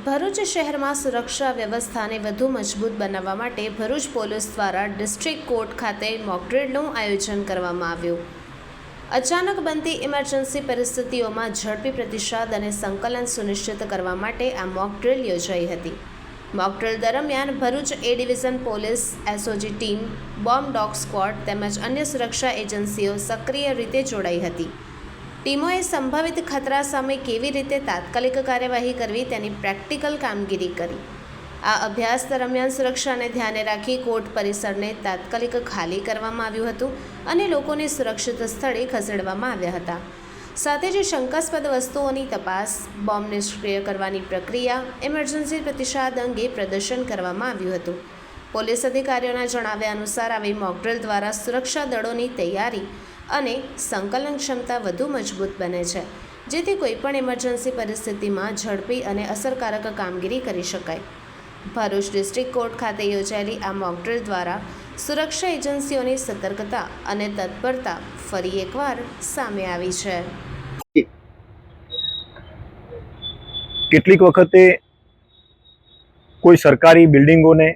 ભરૂચ શહેરમાં સુરક્ષા વ્યવસ્થાને વધુ મજબૂત બનાવવા માટે ભરૂચ પોલીસ દ્વારા ડિસ્ટ્રિક્ટ કોર્ટ ખાતે મોકડ્રીલનું આયોજન કરવામાં આવ્યું। અચાનક બનતી ઇમરજન્સી પરિસ્થિતિઓમાં ઝડપી પ્રતિસાદ અને સંકલન સુનિશ્ચિત કરવા માટે આ મોકડ્રીલ યોજાઈ હતી। મોકડ્રીલ દરમિયાન ભરૂચ એ division police, SOG team, bomb dog squad તેમજ અન્ય સુરક્ષા એજન્સીઓ સક્રિય રીતે જોડાઈ હતી। ટીમોએ સંભવિત ખતરા સામે કેવી રીતે તાત્કાલિક કાર્યવાહી કરવી તેની પ્રેક્ટિકલ કામગીરી કરી। આ અભ્યાસ દરમિયાન સુરક્ષાને ધ્યાને રાખી કોર્ટ પરિસરને તાત્કાલિક ખાલી કરવામાં આવ્યું હતું અને લોકોને સુરક્ષિત સ્થળે ખસેડવામાં આવ્યા હતા। સાથે જ શંકાસ્પદ વસ્તુઓની તપાસ, બોમ્બ નિષ્ક્રિય કરવાની પ્રક્રિયા, ઇમરજન્સી પ્રતિસાદ અંગે પ્રદર્શન કરવામાં આવ્યું હતું। પોલીસ અધિકારીઓના જણાવ્યા અનુસાર આવી મોકડ્રીલ દ્વારા સુરક્ષા દળોની તૈયારી અને સંકલન ક્ષમતા વધુ મજબૂત બને છે, જેથી કોઈપણ ઇમરજન્સી પરિસ્થિતિમાં ઝડપી અને અસરકારક કામગીરી કરી શકાય। ભરૂચ ડિસ્ટ્રિક્ટ કોર્ટ ખાતે યોજાયેલી આ મોકડ્રીલ દ્વારા સુરક્ષા એજન્સીઓની સતર્કતા અને તત્પરતા ફરી એકવાર સામે આવી છે। કેટલીક વખતે કોઈ સરકારી બિલ્ડિંગોને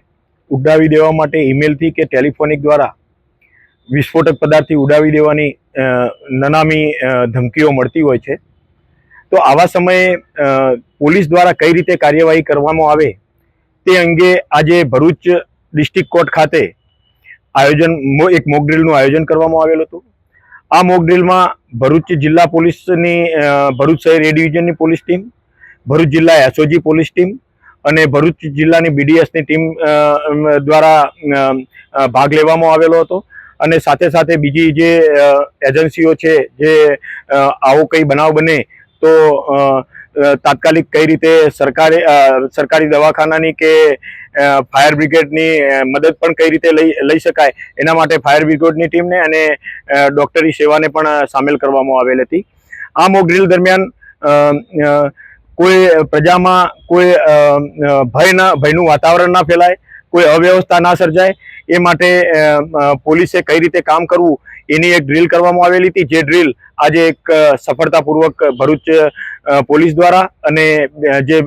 ઉડાવી દેવા માટે ઈમેલથી કે ટેલિફોનિક દ્વારા વિસ્ફોટક પદાર્થથી ઉડાવી દેવાની નનામી ધમકીઓ મળતી હોય છે। તો આવા સમયે પોલીસ દ્વારા કઈ રીતે કાર્યવાહી કરવામાં આવે તે અંગે આજે ભરૂચ ડિસ્ટ્રિક્ટ કોર્ટ ખાતે એક મોકડ્રીલનું આયોજન કરવામાં આવેલું હતું। આ મોકડ્રીલમાં ભરૂચ જિલ્લા પોલીસની ભરૂચ શહેર એ ડિવિઝનની પોલીસ ટીમ, ભરૂચ જિલ્લા એસઓજી પોલીસ ટીમ અને ભરૂચ જિલ્લાની બીડીએસની ટીમ દ્વારા ભાગ લેવામાં આવેલો હતો। અને સાથે સાથે બીજી જે એજન્સીઓ છે, જે આવો કંઈ બનાવ બને તો તાત્કાલિક કઈ રીતે સરકારી દવાખાનાની કે ફાયર બ્રિગેડની મદદ પણ કઈ રીતે લઈ શકાય એના માટે ફાયર બ્રિગેડની ટીમને અને ડૉક્ટરી સેવાને પણ સામેલ કરવામાં આવેલ હતી। આ મોકડ્રીલ દરમિયાન કોઈ પ્રજામાં કોઈ ભયનું વાતાવરણ ના ફેલાય, કોઈ અવ્યવસ્થા ના સર્જાય એ માટે પોલીસે કઈ રીતે કામ કરવું એની એક ડ્રીલ કરવામાં આવેલી હતી। જે ડ્રીલ આજે એક સફળતાપૂર્વક ભરૂચ પોલીસ દ્વારા અને જે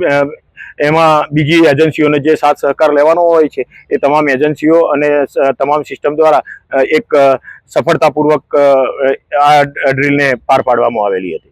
એમાં બીજી એજન્સીઓને જે સાથ સહકાર લેવાનો હોય છે એ તમામ એજન્સીઓ અને તમામ સિસ્ટમ દ્વારા એક સફળતાપૂર્વક આ ડ્રીલને પાર પાડવામાં આવેલી હતી।